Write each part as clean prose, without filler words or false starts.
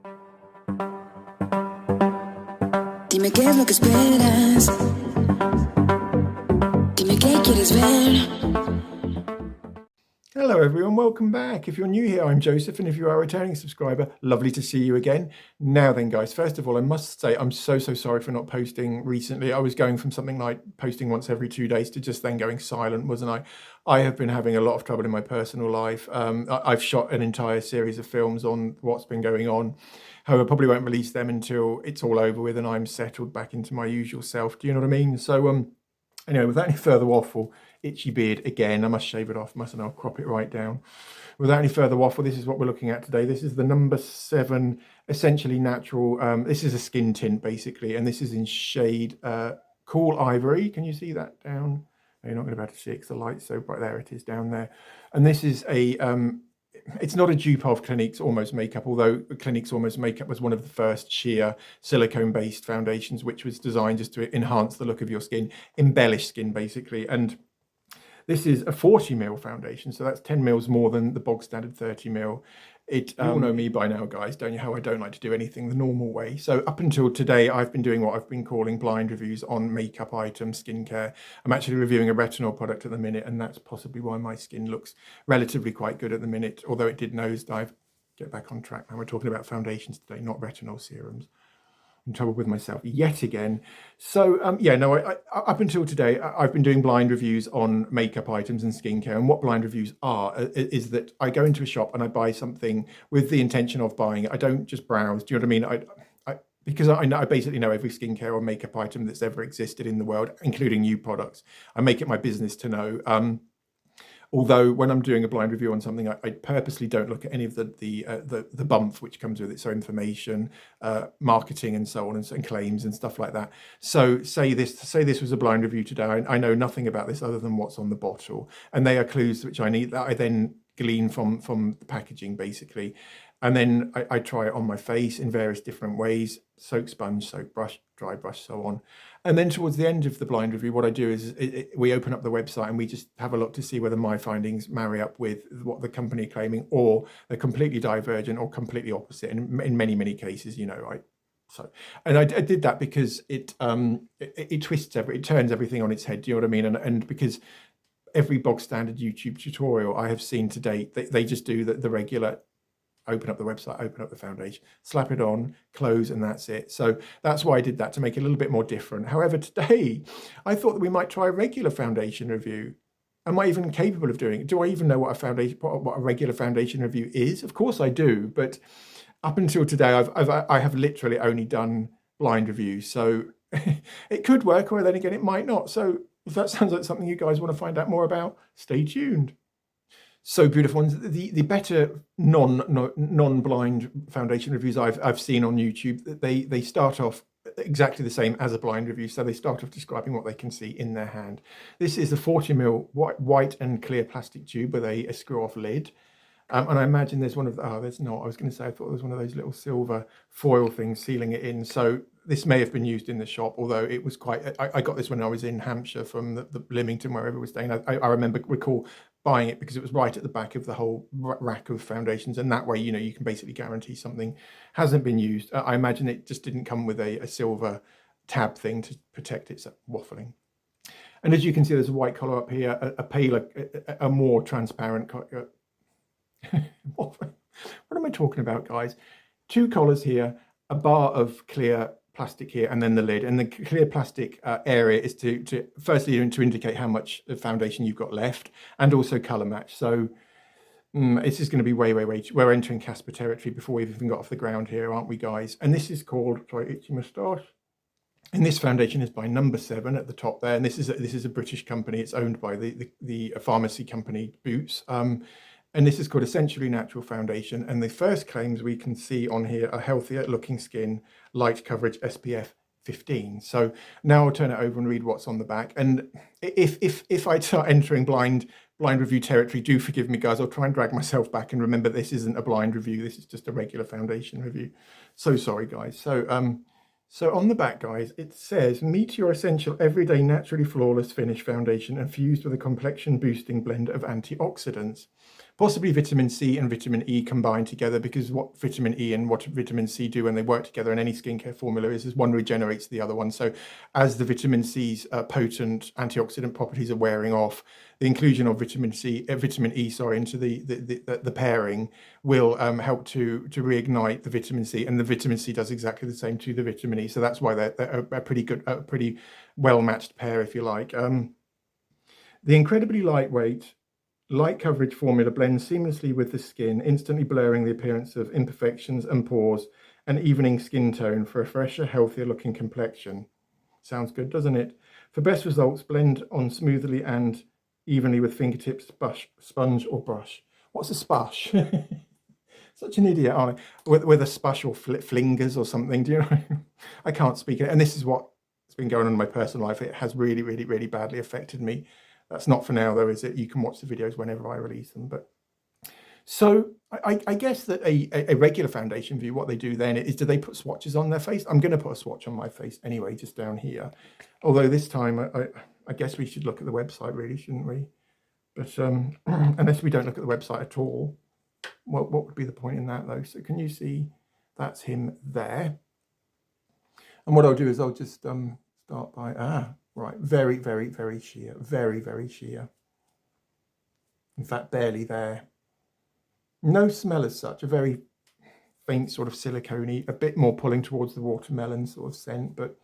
Dime qué es lo que esperas. Dime qué quieres ver. Hello everyone, welcome back. If you're new here, I'm Joseph, and if you are a returning subscriber, lovely to see you again. Now then guys, first of all, I must say I'm so sorry for not posting recently. I was going from something like posting once every 2 days to just then going silent, wasn't I? I have been having a lot of trouble in my personal life. I've shot an entire series of films on what's been going on. However, I probably won't release them until it's all over with and I'm settled back into my usual self. Do you know what I mean? So anyway, without any further waffle, itchy beard again, I must shave it off, mustn't I? I'll crop it right down. Without any further waffle, this is what we're looking at today. This is the number 7, essentially natural. This is a skin tint basically, and this is in shade Cool Ivory. Can you see that down? No, you're not going to be able to see it because the light's so bright. There it is down there. And this is a it's not a dupe of Clinique's Almost Makeup, although Clinique's Almost Makeup was one of the first sheer silicone-based foundations, which was designed just to enhance the look of your skin, embellish skin basically. And this is a 40ml foundation, so that's 10 mils more than the bog standard 30ml. You all know me by now, guys, don't you? How I don't like to do anything the normal way. So up until today, I've been doing what I've been calling blind reviews on makeup items, skincare. I'm actually reviewing a retinol product at the minute, and that's possibly why my skin looks relatively quite good at the minute, although it did nosedive. Get back on track now. We're talking about foundations today, not retinol serums. In trouble with myself yet again. So yeah, no, I up until today, I've been doing blind reviews on makeup items and skincare. And what blind reviews are is that I go into a shop and I buy something with the intention of buying it. I don't just browse. Do you know what I mean? Because I basically know every skincare or makeup item that's ever existed in the world, including new products. I make it my business to know. Although when I'm doing a blind review on something, I purposely don't look at any of the bump which comes with it, so information, marketing, and so on, and claims and stuff like that. So say this was a blind review today. I know nothing about this other than what's on the bottle, and they are clues which I need that I then glean from the packaging basically, and then I try it on my face in various different ways: soak sponge, soak brush, dry brush, so on. And then towards the end of the blind review, what I do is we open up the website and we just have a look to see whether my findings marry up with what the company are claiming, or they're completely divergent or completely opposite. And in many cases, you know, I did that because it turns everything on its head. Do you know what I mean? And because every bog standard YouTube tutorial I have seen to date, they just do the regular open up the website, open up the foundation, slap it on, close, and that's it. So that's why I did that, to make it a little bit more different. However, today I thought that we might try a regular foundation review. Am I even capable of doing it? Do I even know what a regular foundation review is? Of course I do, but up until today I have literally only done blind reviews. So it could work, or then again it might not. So if that sounds like something you guys want to find out more about, stay tuned. So beautiful ones. The better non-blind foundation reviews I've seen on YouTube, they start off exactly the same as a blind review. So they start off describing what they can see in their hand. This is a 40ml white and clear plastic tube with a screw-off lid. And I imagine there's one of there's not. I was going to say I thought there was one of those little silver foil things sealing it in. So this may have been used in the shop, although it was quite. I got this when I was in Hampshire from the Lymington, wherever we were staying. I recall buying it because it was right at the back of the whole rack of foundations, and that way, you know, you can basically guarantee something hasn't been used. I imagine it just didn't come with a silver tab thing to protect its waffling. And as you can see, there's a white collar up here, a paler, a more transparent. What am I talking about, guys? 2 collars here, a bar of clear plastic here, and then the lid. And the clear plastic area is to firstly to indicate how much foundation you've got left, and also color match. So this is going to be way. We're entering Casper territory before we've even got off the ground here, aren't we, guys? And this is called, sorry, itchy moustache. And this foundation is by No7 at the top there. And this is a British company. It's owned by the pharmacy company Boots. And this is called Essentially Natural Foundation. And the first claims we can see on here are healthier looking skin, light coverage, SPF 15. So now I'll turn it over and read what's on the back. And if I start entering blind review territory, do forgive me, guys. I'll try and drag myself back and remember this isn't a blind review. This is just a regular foundation review. So sorry, guys. So on the back, guys, it says, meet your essential everyday naturally flawless finish foundation infused with a complexion boosting blend of antioxidants. Possibly vitamin C and vitamin E combined together, because what vitamin E and what vitamin C do when they work together in any skincare formula is one regenerates the other one. So as the vitamin C's potent antioxidant properties are wearing off, the inclusion of vitamin E, into the pairing will help to reignite the vitamin C, and the vitamin C does exactly the same to the vitamin E. So that's why they're a pretty well matched pair, if you like. The incredibly lightweight, light coverage formula blends seamlessly with the skin, instantly blurring the appearance of imperfections and pores and evening skin tone for a fresher, healthier looking complexion. Sounds good, doesn't it? For best results, blend on smoothly and evenly with fingertips, sponge or brush. What's a spush? Such an idiot, aren't I? With a spush or flingers or something, do you know? I can't speak it. And this is what's been going on in my personal life. It has really, really, really badly affected me. That's not for now, though, is it? You can watch the videos whenever I release them. But so I guess that a regular foundation view, what they do then is, do they put swatches on their face? I'm going to put a swatch on my face anyway, just down here. Although this time, I guess we should look at the website, really, shouldn't we? But unless we don't look at the website at all, what would be the point in that, though? So can you see that's him there? And what I'll do is I'll just start by, right, very, very, very sheer, very, very sheer. In fact, barely there. No smell as such, a very faint sort of silicone-y, a bit more pulling towards the watermelon sort of scent, but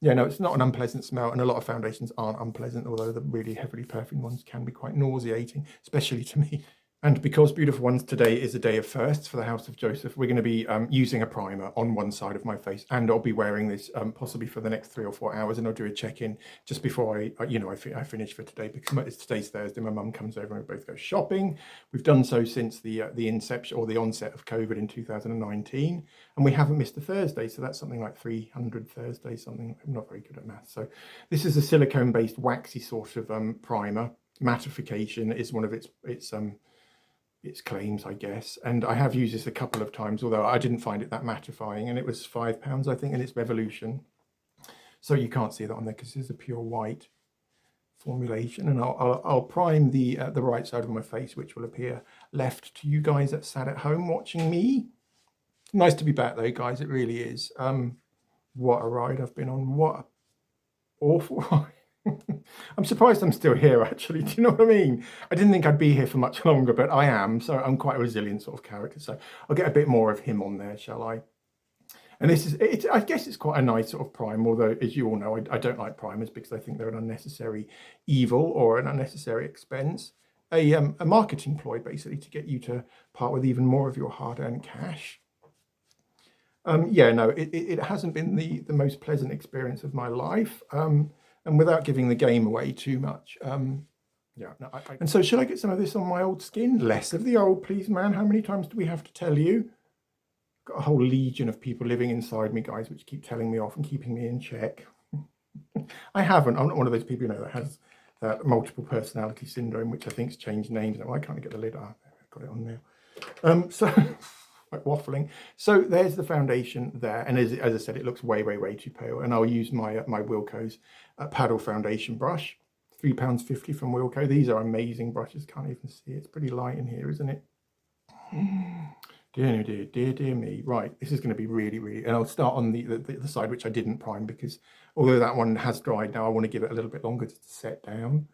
yeah, no, it's not an unpleasant smell, and a lot of foundations aren't unpleasant, although the really heavily perfumed ones can be quite nauseating, especially to me. And because, beautiful ones, today is a day of firsts for the House of Joseph, we're going to be using a primer on one side of my face, and I'll be wearing this possibly for the next 3 or 4 hours, and I'll do a check-in just before I finish for today, because today's Thursday. My mum comes over and we both go shopping. We've done so since the inception or the onset of COVID in 2019, and we haven't missed a Thursday, so that's something like 300 Thursdays, something. I'm not very good at math. So this is a silicone-based waxy sort of primer. Mattification is one of its claims, I guess, and I have used this a couple of times, although I didn't find it that mattifying, and it was £5, I think, in its Revolution. So you can't see that on there because it's a pure white formulation, and I'll prime the right side of my face, which will appear left to you guys that sat at home watching me. Nice to be back, though, guys. It really is. What a ride I've been on. What an awful ride. I'm surprised I'm still here, actually. Do you know what I mean? I didn't think I'd be here for much longer, but I am. So I'm quite a resilient sort of character. So I'll get a bit more of him on there, shall I? And this is, I guess it's quite a nice sort of prime, although, as you all know, I don't like primers because I think they're an unnecessary evil or an unnecessary expense. A marketing ploy, basically, to get you to part with even more of your hard-earned cash. Yeah, no, it hasn't been the most pleasant experience of my life. And without giving the game away too much, yeah. No, and so should I get some of this on my old skin? Less of the old, please, man. How many times do we have to tell you? Got a whole legion of people living inside me, guys, which keep telling me off and keeping me in check. I haven't. I'm not one of those people, that has that multiple personality syndrome, which I think's changed names. Now, I can't get the lid off. I've got it on now. So... waffling. So there's the foundation there, and as I said, it looks way too pale, and I'll use my Wilko's paddle foundation brush, £3.50 from Wilko. These are amazing brushes. Can't even see it. It's pretty light in here, isn't it? Dear me. Right, this is going to be really, and I'll start on the side which I didn't prime, because although that one has dried now, I want to give it a little bit longer to set down.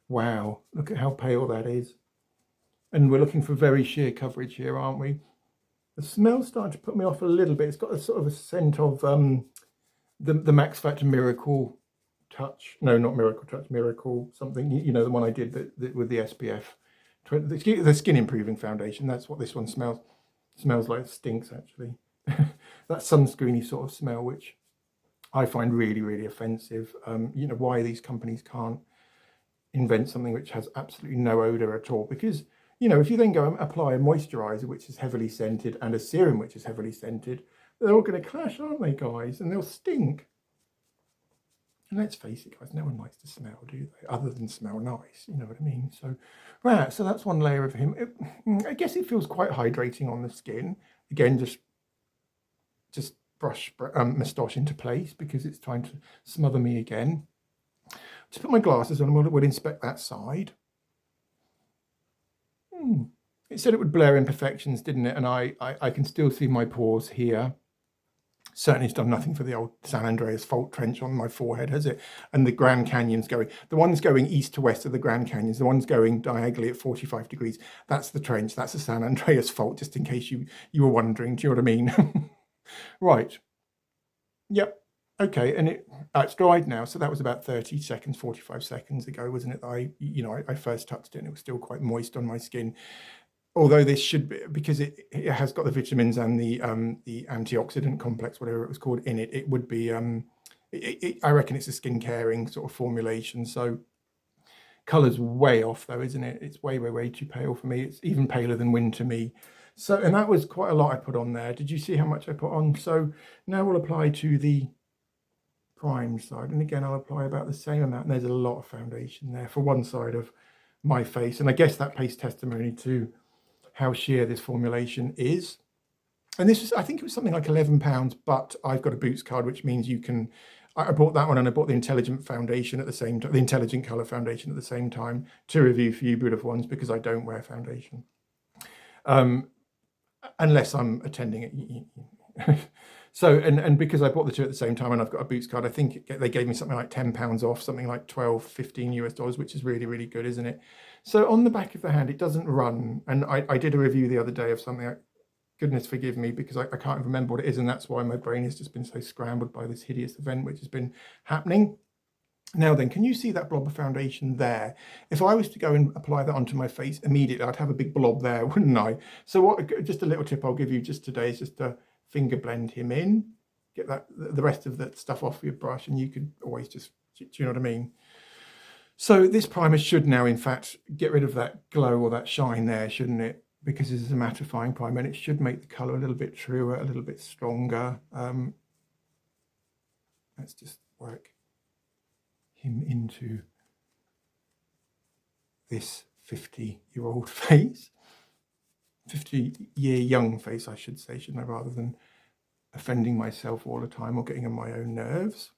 Wow, look at how pale that is. And we're looking for very sheer coverage here, aren't we? The smell's starting to put me off a little bit. It's got a sort of a scent of the Max Factor Miracle Touch. No, not Miracle Touch, Miracle something. The one I did with the SPF. The Skin Improving Foundation. That's what this one smells. Smells like. It stinks, actually. That sunscreeny sort of smell, which I find really offensive. Why these companies can't invent something which has absolutely no odour at all, because... if you then go and apply a moisturiser which is heavily scented and a serum which is heavily scented, they're all going to clash, aren't they, guys? And they'll stink. And let's face it, guys, no one likes to smell, do they? Other than smell nice, you know what I mean? So, right, so that's one layer of him. I guess it feels quite hydrating on the skin. Again, just brush moustache into place because it's trying to smother me again. Just put my glasses on and we'll inspect that side. It said it would blur imperfections, didn't it? And I can still see my pores here. Certainly it's done nothing for the old San Andreas fault trench on my forehead, has it? And the Grand Canyon's going, the ones going east to west of the Grand Canyons, the ones going diagonally at 45 degrees, that's the trench, that's the San Andreas fault, just in case you were wondering, do you know what I mean? Right. Yep. Okay, and it's dried now, so that was about 30 seconds, 45 seconds ago, wasn't it? I first touched it and it was still quite moist on my skin. Although this should be, because it has got the vitamins and the antioxidant complex, whatever it was called, in it, it would be, I reckon it's a skin caring sort of formulation. So colour's way off though, isn't it? It's way, way, way too pale for me. It's even paler than Win to me. So, and that was quite a lot I put on there. Did you see how much I put on? So now we'll apply to the prime side. And again, I'll apply about the same amount. And there's a lot of foundation there for one side of my face. And I guess that pays testimony to how sheer this formulation is. And this is, I think it was something like £11, but I've got a Boots card, which means you can, I bought that one and I bought the Intelligent Foundation at the same time, the Intelligent Colour Foundation at the same time to review for you beautiful ones, because I don't wear foundation. Unless I'm attending it. So, and because I bought the two at the same time and I've got a Boots card, I think they gave me something like £10 off, something like 12, 15 US dollars, which is really, really good, isn't it? So on the back of the hand, it doesn't run. And I did a review the other day of something, goodness forgive me, because I can't remember what it is. And that's why my brain has just been so scrambled by this hideous event, which has been happening. Now then, can you see that blob of foundation there? If I was to go and apply that onto my face immediately, I'd have a big blob there, wouldn't I? So just a little tip I'll give you just today is just to finger blend him in, get the rest of the stuff off your brush, and you could always just, do you know what I mean? So this primer should now, in fact, get rid of that glow or that shine there, shouldn't it? Because this is a mattifying primer, and it should make the colour a little bit truer, a little bit stronger. Let's just work him into this 50-year-old face. 50-year young face, I should say, shouldn't I, rather than offending myself all the time or getting on my own nerves,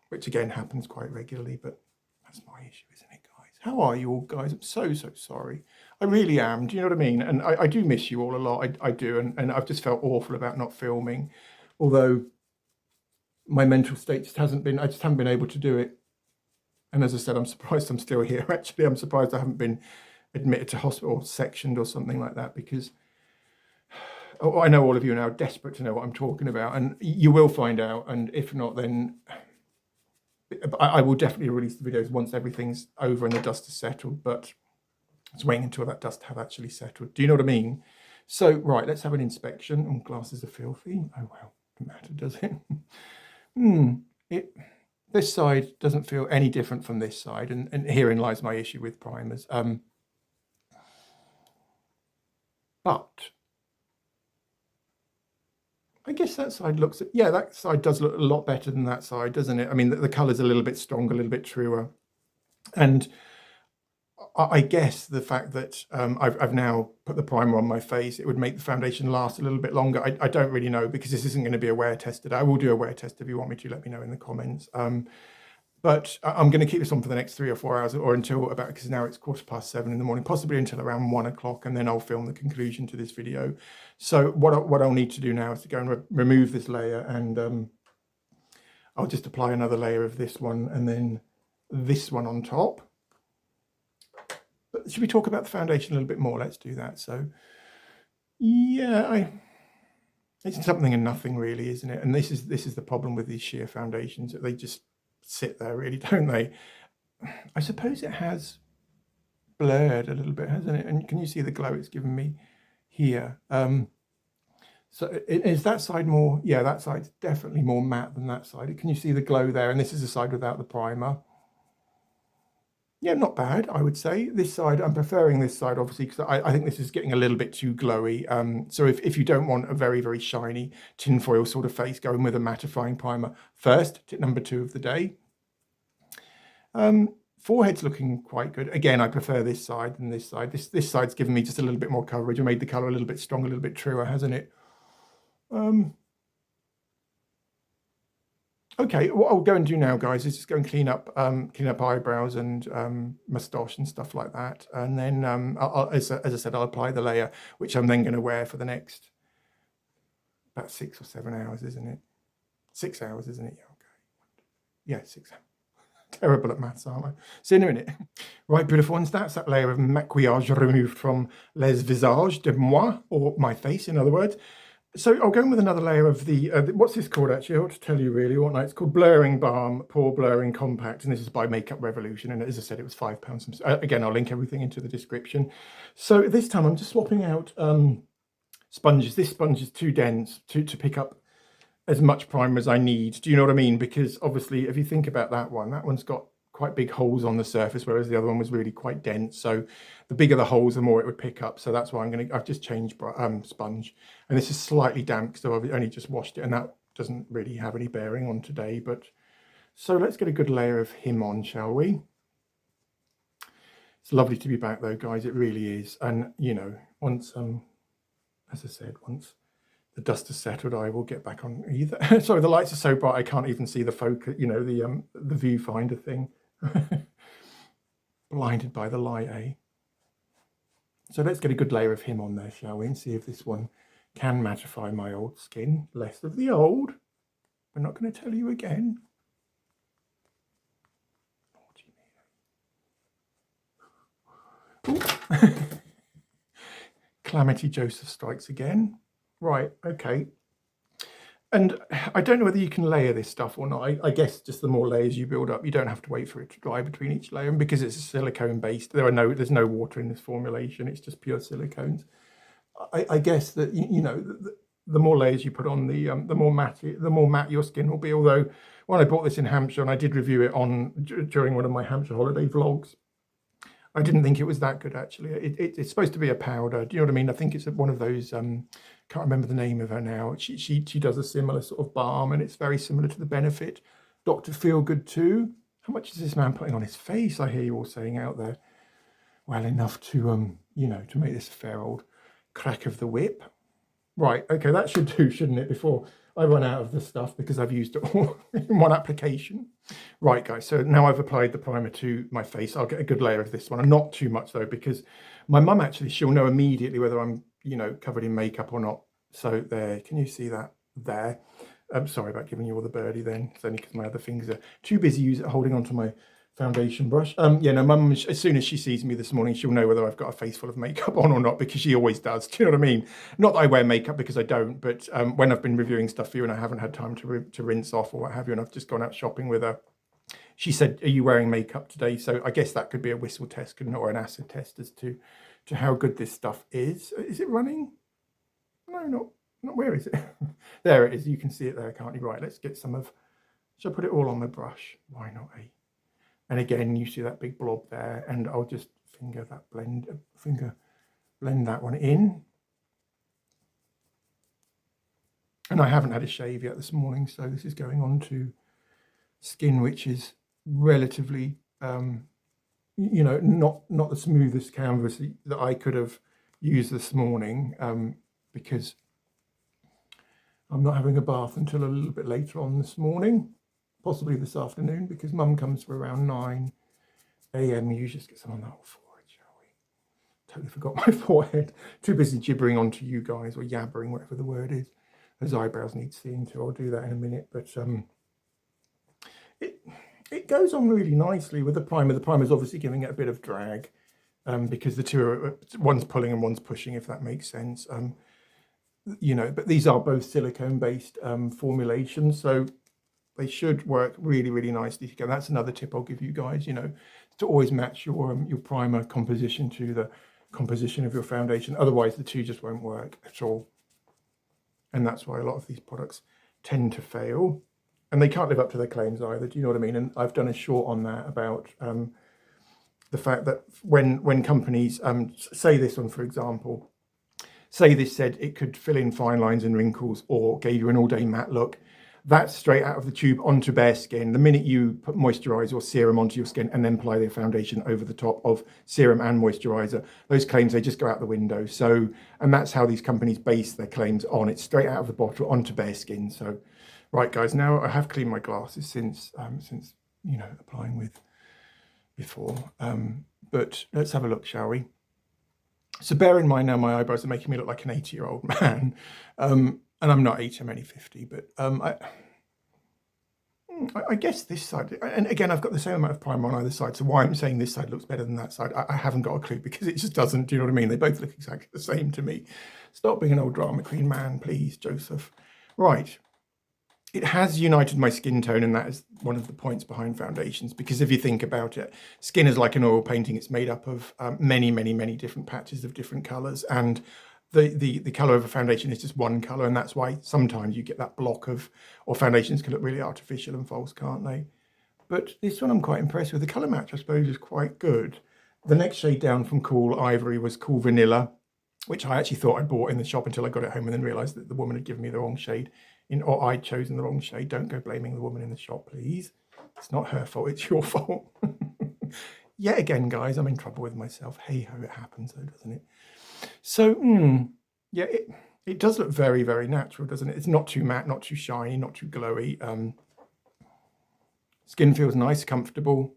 which again happens quite regularly, but that's my issue, isn't it, guys? How are you all, guys? I'm so sorry. I really am. Do you know what I mean? And I do miss you all a lot. I do. And I've just felt awful about not filming, although my mental state just hasn't been, I just haven't been able to do it. And as I said, I'm surprised I'm still here. Actually, I'm surprised I haven't been admitted to hospital or sectioned or something like that, because I know all of you are now desperate to know what I'm talking about, and you will find out. And if not, then I will definitely release the videos once everything's over and the dust is settled, but it's waiting until that dust have actually settled. Do you know what I mean? So, right, let's have an inspection. Oh, glasses are filthy. Oh, well, doesn't matter, does it? This side doesn't feel any different from this side, and herein lies my issue with primers. But I guess that side looks, yeah, that side does look a lot better than that side, doesn't it? I mean, the colour's a little bit stronger, a little bit truer. And I guess the fact that I've now put the primer on my face, it would make the foundation last a little bit longer. I don't really know, because this isn't going to be a wear test today. I will do a wear test if you want me to, let me know in the comments. But I'm going to keep this on for the next 3 or 4 hours, or until about, because now it's 7:15 in the morning, possibly until around 1 o'clock, and then I'll film the conclusion to this video. So what I'll need to do now is to go and remove this layer, and I'll just apply another layer of this one and then this one on top. But should we talk about the foundation a little bit more? Let's do that. So yeah, it's something and nothing really, isn't it? And this is the problem with these sheer foundations, that they just sit there, really, don't they? I suppose it has blurred a little bit, hasn't it? And can you see the glow it's given me here? So is that side more? Yeah, that side's definitely more matte than that side. Can you see the glow there? And this is the side without the primer. Yeah, not bad, I would say. This side, I'm preferring this side, obviously, because I think this is getting a little bit too glowy. So if you don't want a very, very shiny tinfoil sort of face, go in with a mattifying primer first, tip number 2 of the day. Forehead's looking quite good. Again, I prefer this side than this side. This side's given me just a little bit more coverage and made the colour a little bit stronger, a little bit truer, hasn't it? Okay, what I'll go and do now, guys, is just go and clean up eyebrows and moustache and stuff like that, and then as I said, I'll apply the layer, which I'm then going to wear for the next about 6 or 7 hours, isn't it? 6 hours, isn't it? Yeah, okay. Yeah, 6 hours. Terrible at maths, aren't I? See you in a minute. Right, beautiful ones. That's that layer of maquillage removed from les visages de moi, or my face, in other words. So I'll go in with another layer of the, what's this called actually? I ought to tell you really, oughtn't I? It's called Blurring Balm Pore Blurring Compact, and this is by Makeup Revolution. And as I said, it was £5. Again, I'll link everything into the description. So this time I'm just swapping out sponges. This sponge is too dense to pick up as much primer as I need. Do you know what I mean? Because obviously, if you think about that one's got quite big holes on the surface, whereas the other one was really quite dense. So the bigger the holes, the more it would pick up. So that's why I've just changed sponge. And this is slightly damp because I've only just washed it, and that doesn't really have any bearing on today. But so let's get a good layer of him on, shall we? It's lovely to be back though, guys. It really is. And you know, once as I said, once the dust has settled, I will get back on either. Sorry, the lights are so bright I can't even see the focus, you know, the viewfinder thing. Blinded by the light, eh? So let's get a good layer of him on there, shall we, and see if this one can mattify my old skin. Less of the old. I'm not going to tell you again. Calamity Joseph strikes again. Right, okay. And I don't know whether you can layer this stuff or not. I guess just the more layers you build up, you don't have to wait for it to dry between each layer. And because it's a silicone based, there's no water in this formulation. It's just pure silicones. I guess that you know the more layers you put on, the more matte your skin will be. Although when I bought this in Hampshire, and I did review it during one of my Hampshire holiday vlogs, I didn't think it was that good actually. It's supposed to be a powder. Do you know what I mean? I think it's one of those. Can't remember the name of her now. She does a similar sort of balm, and it's very similar to the Benefit Dr. Feelgood 2. How much is this man putting on his face? I hear you all saying out there. Well, enough to you know, to make this a fair old crack of the whip. Right, okay, that should do, shouldn't it? Before I run out of the stuff because I've used it all in one application. Right, guys, so now I've applied the primer to my face. I'll get a good layer of this one, and not too much though, because my mum actually, she'll know immediately whether I'm, you know, covered in makeup or not. So there, can you see that there? I'm sorry about giving you all the birdie then. It's only because my other fingers are too busy holding onto my foundation brush. Yeah, no, mum, as soon as she sees me this morning, she'll know whether I've got a face full of makeup on or not, because she always does. Do you know what I mean? Not that I wear makeup, because I don't, but when I've been reviewing stuff for you and I haven't had time to rinse off or what have you, and I've just gone out shopping with her, she said, "Are you wearing makeup today?" So I guess that could be a whistle test, couldn't it, or an acid test as to how good this stuff is. Is it running? No, not where is it? There it is. You can see it there, can't you? Right, let's get some of, shall I put it all on the brush? Why not, eh? And again, you see that big blob there, and I'll just finger blend that one in. And I haven't had a shave yet this morning, so this is going on to skin which is relatively, you know, not the smoothest canvas that I could have used this morning, because I'm not having a bath until a little bit later on this morning. Possibly this afternoon, because mum comes for around 9 a.m. You just get some on that forehead, shall we? Totally forgot my forehead. Too busy gibbering onto you guys, or yabbering, whatever the word is. Those eyebrows need seeing too. I'll do that in a minute. But it goes on really nicely with the primer. The primer's obviously giving it a bit of drag, because the two are, one's pulling and one's pushing, if that makes sense. You know, but these are both silicone-based formulations, so they should work really, really nicely together. That's another tip I'll give you guys, you know, to always match your primer composition to the composition of your foundation. Otherwise, the two just won't work at all. And that's why a lot of these products tend to fail. And they can't live up to their claims either, do you know what I mean? And I've done a short on that about the fact that when companies, say this one, for example, say this said it could fill in fine lines and wrinkles or gave you an all-day matte look, That's straight out of the tube onto bare skin. The minute you put moisturizer or serum onto your skin and then apply the foundation over the top of serum and moisturizer, those claims, they just go out the window. So, and that's how these companies base their claims on. It's straight out of the bottle onto bare skin. So, right, guys, now I have cleaned my glasses since you know, applying with before. But let's have a look, shall we? So bear in mind now, my eyebrows are making me look like an 80-year-old man. And I'm not 80, I'm only 50, but I guess this side, and again, I've got the same amount of primer on either side, so why I'm saying this side looks better than that side, I haven't got a clue, because it just doesn't, do you know what I mean? They both look exactly the same to me. Stop being an old drama queen man, please, Joseph. Right. It has united my skin tone, and that is one of the points behind foundations, because if you think about it, skin is like an oil painting. It's made up of many, many, many different patches of different colours, and the colour of a foundation is just one colour, and that's why sometimes you get that block of, or foundations can look really artificial and false, can't they? But this one I'm quite impressed with. The colour match, I suppose, is quite good. The next shade down from Cool Ivory was Cool Vanilla, which I actually thought I'd bought in the shop until I got it home and then realised that the woman had given me the wrong shade, or I'd chosen the wrong shade. Don't go blaming the woman in the shop, please. It's not her fault, it's your fault. Yet again, guys, I'm in trouble with myself. Hey ho, it happens though, doesn't it? So, yeah, it does look very, very natural, doesn't it? It's not too matte, not too shiny, not too glowy. Skin feels nice, comfortable,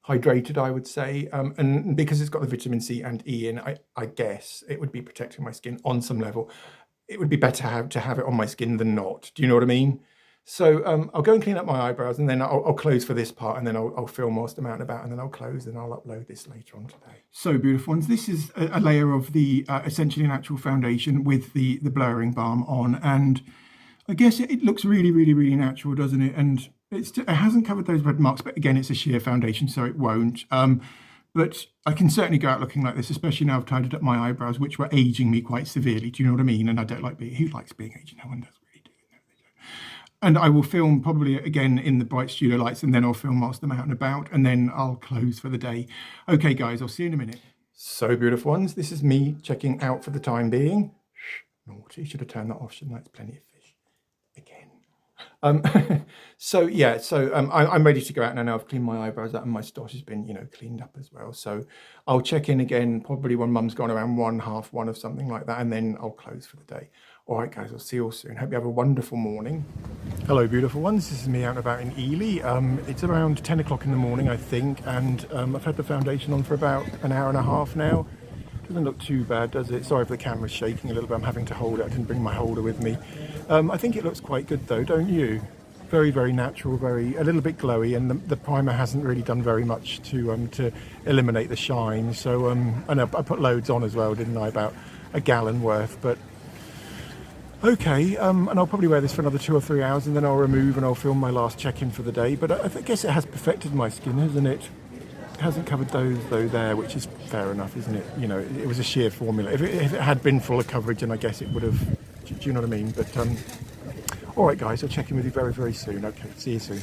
hydrated, I would say. And because it's got the vitamin C and E in, I guess it would be protecting my skin on some level. It would be better to have it on my skin than not. Do you know what I mean? So I'll go and clean up my eyebrows, and then I'll close for this part, and then I'll film whilst I'm out and about, and then I'll close, and I'll upload this later on today. So beautiful ones. This is a layer of the Essentially Natural foundation with the blurring balm on, and I guess it looks really, really, really natural, doesn't it? And it hasn't covered those red marks, but again, it's a sheer foundation, so it won't. But I can certainly go out looking like this, especially now I've tidied up my eyebrows, which were aging me quite severely. Do you know what I mean? And I don't like being, who likes being aged? No one does really do. No, they don't. And I will film probably again in the bright studio lights, and then I'll film whilst I'm out and about, and then I'll close for the day. Okay, guys, I'll see you in a minute. So beautiful ones, this is me checking out for the time being. Naughty, should have turned that off, shouldn't I? It's plenty of fish. Again. So yeah, so I'm ready to go out now. Now I've cleaned my eyebrows out and my stoush has been, you know, cleaned up as well. So I'll check in again probably when Mum's gone around 1:30 or something like that, and then I'll close for the day. All right, guys, I'll see you all soon. Hope you have a wonderful morning. Hello, beautiful ones. This is me out and about in Ely. It's around 10 o'clock in the morning, I think, and I've had the foundation on for about an hour and a half now. Doesn't look too bad, does it? Sorry if the camera's shaking a little bit. I'm having to hold it. I didn't bring my holder with me. I think it looks quite good though, don't you? Very, very natural, a little bit glowy, and the primer hasn't really done very much to eliminate the shine. So I know I put loads on as well, didn't I? About a gallon worth, but okay. And I'll probably wear this for another 2 or 3 hours, and then I'll remove and I'll film my last check-in for the day. But I guess it has perfected my skin, hasn't it? Hasn't covered those though there, which is fair enough, isn't it? You know, it was a sheer formula. If it had been full of coverage, and I guess it would have. Do you know what I mean? But all right, guys, I'll check in with you very, very soon. Okay, see you soon.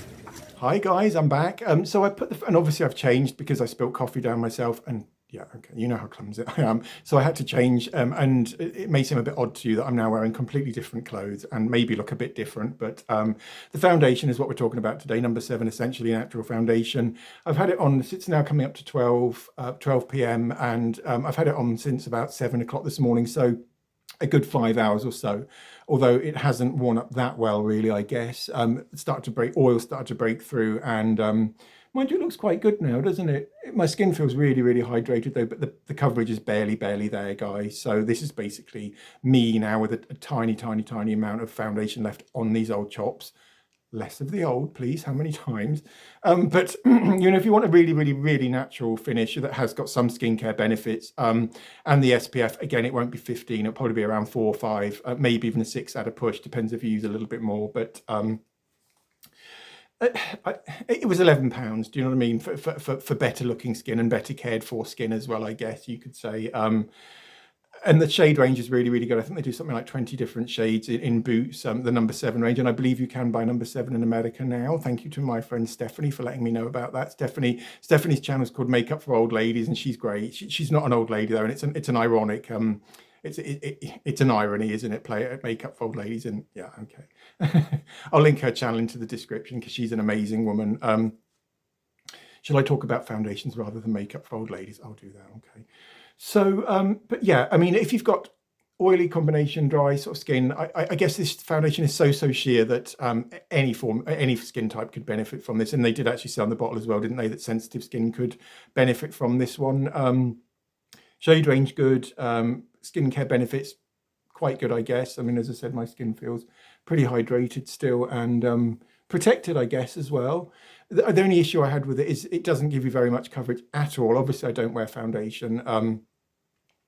Hi, guys, I'm back. So I put and obviously I've changed because I spilt coffee down myself, and yeah, okay, you know how clumsy I am. So I had to change, and it may seem a bit odd to you that I'm now wearing completely different clothes and maybe look a bit different, but the foundation is what we're talking about today, number 7, Essentially Natural foundation. I've had it on, it's now coming up to 12 p.m, and I've had it on since about 7 o'clock this morning, so a good 5 hours or so, although it hasn't worn up that well, really, I guess. Oil started to break through, and mind you, it looks quite good now, doesn't it? My skin feels really, really hydrated though, but the coverage is barely there, guys. So this is basically me now with a tiny, tiny, tiny amount of foundation left on these old chops. Less of the old, please. How many times? But you know, if you want a really, really, really natural finish that has got some skincare benefits, and the SPF, again, it won't be 15. It'll probably be around 4 or 5, maybe even a 6 at a push. Depends if you use a little bit more. But it was £11. Do you know what I mean? For better looking skin and better cared for skin as well, I guess you could say. And the shade range is really, really good. I think they do something like 20 different shades in Boots, the number 7 range. And I believe you can buy number 7 in America now. Thank you to my friend Stephanie for letting me know about that. Stephanie's channel is called Makeup for Old Ladies, and she's great. She's not an old lady though, and it's an ironic it's an irony, isn't it? Play it, makeup fold ladies, and yeah, okay. I'll link her channel into the description because she's an amazing woman. Shall I talk about foundations rather than makeup fold ladies? I'll do that. Okay. So, but yeah, I mean, if you've got oily combination, dry sort of skin, I guess this foundation is so sheer that any skin type could benefit from this. And they did actually say on the bottle as well, didn't they, that sensitive skin could benefit from this one. Shade range good, skincare benefits quite good, I guess. I mean, as I said, my skin feels pretty hydrated still and protected, I guess, as well. The only issue I had with it is it doesn't give you very much coverage at all. Obviously, I don't wear foundation.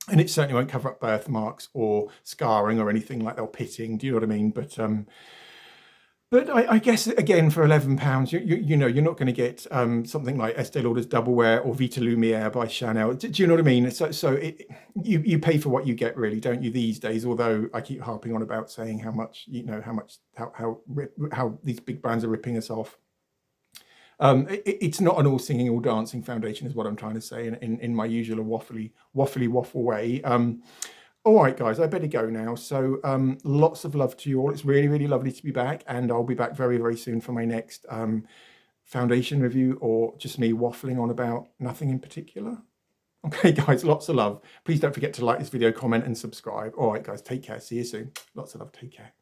And it certainly won't cover up birthmarks or scarring or anything like that, or pitting. Do you know what I mean? But I guess again for £11, you know, you're not going to get something like Estee Lauder's Double Wear or Vita Lumiere by Chanel. Do you know what I mean? So you pay for what you get, really, don't you, these days? Although I keep harping on about saying how much, you know, how these big brands are ripping us off. It's not an all singing, all dancing foundation, is what I'm trying to say in my usual waffly waffle way. All right, guys, I better go now. So lots of love to you all. It's really lovely to be back, and I'll be back very soon for my next foundation review, or just me waffling on about nothing in particular. Okay, guys, lots of love. Please don't forget to like this video, comment and subscribe. All right, guys, take care. See you soon. Lots of love. Take care.